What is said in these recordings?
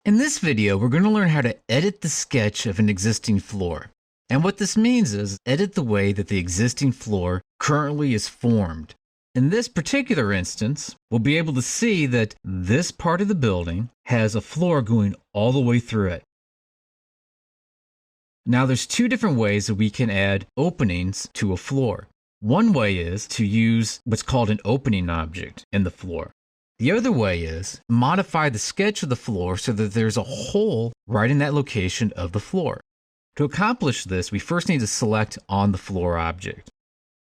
In this video, we're going to learn how to edit the sketch of an existing floor. And what this means is edit the way that the existing floor currently is formed. In this particular instance, we'll be able to see that this part of the building has a floor going all the way through it. Now there's two different ways that we can add openings to a floor. One way is to use what's called an opening object in the floor. The other way is modify the sketch of the floor so that there's a hole right in that location of the floor. To accomplish this, we first need to select on the floor object.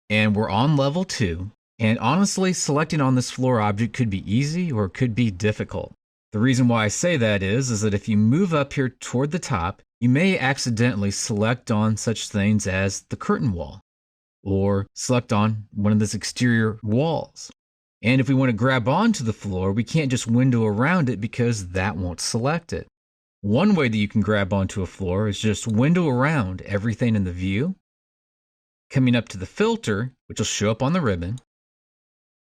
And we're on level 2. And honestly, selecting on this floor object could be easy or it could be difficult. The reason why I say that is that if you move up here toward the top, you may accidentally select on such things as the curtain wall or select on one of these exterior walls. And if we want to grab onto the floor, we can't just window around it because that won't select it. One way that you can grab onto a floor is just window around everything in the view, coming up to the filter, which will show up on the ribbon,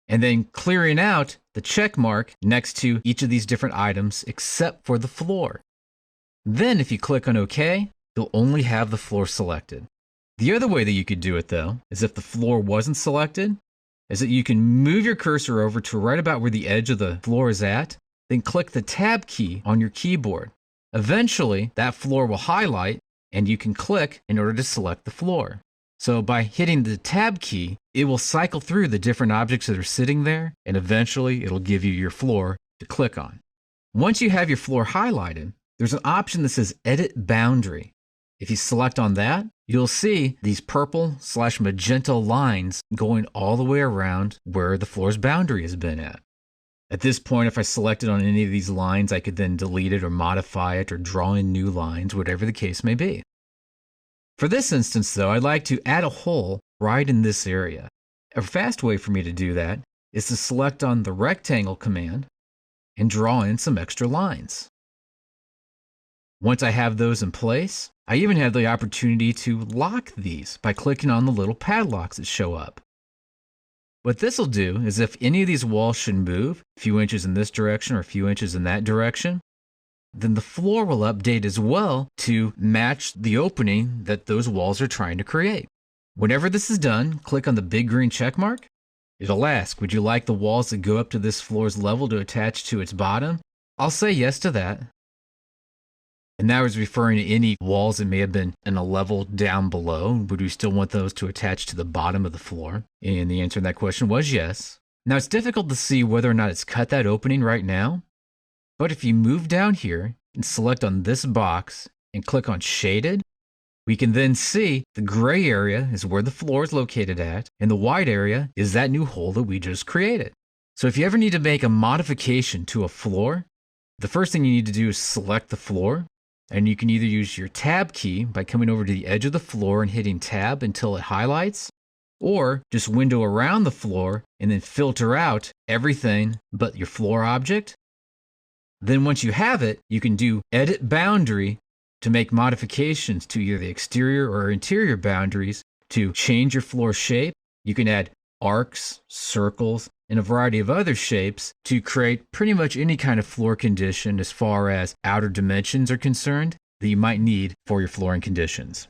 and then clearing out the check mark next to each of these different items except for the floor. Then if you click on OK, you'll only have the floor selected. The other way that you could do it though, is if the floor wasn't selected, is that you can move your cursor over to right about where the edge of the floor is at, then click the Tab key on your keyboard. Eventually, that floor will highlight and you can click in order to select the floor. So by hitting the Tab key, it will cycle through the different objects that are sitting there and eventually it'll give you your floor to click on. Once you have your floor highlighted, there's an option that says Edit Boundary. If you select on that, you'll see these purple/magenta lines going all the way around where the floor's boundary has been at. At this point, if I selected on any of these lines, I could then delete it or modify it or draw in new lines, whatever the case may be. For this instance, though, I'd like to add a hole right in this area. A fast way for me to do that is to select on the rectangle command and draw in some extra lines. Once I have those in place, I even have the opportunity to lock these by clicking on the little padlocks that show up. What this will do is if any of these walls should move a few inches in this direction or a few inches in that direction, then the floor will update as well to match the opening that those walls are trying to create. Whenever this is done, click on the big green check mark. It'll ask, would you like the walls that go up to this floor's level to attach to its bottom? I'll say yes to that. And that was referring to any walls that may have been in a level down below. Would we still want those to attach to the bottom of the floor? And the answer to that question was yes. Now it's difficult to see whether or not it's cut that opening right now. But if you move down here and select on this box and click on Shaded, we can then see the gray area is where the floor is located at, and the white area is that new hole that we just created. So if you ever need to make a modification to a floor, the first thing you need to do is select the floor. And you can either use your Tab key by coming over to the edge of the floor and hitting Tab until it highlights, or just window around the floor and then filter out everything but your floor object. Then once you have it, you can do Edit Boundary to make modifications to either the exterior or interior boundaries to change your floor shape. You can add arcs, circles, and a variety of other shapes to create pretty much any kind of floor condition as far as outer dimensions are concerned that you might need for your flooring conditions.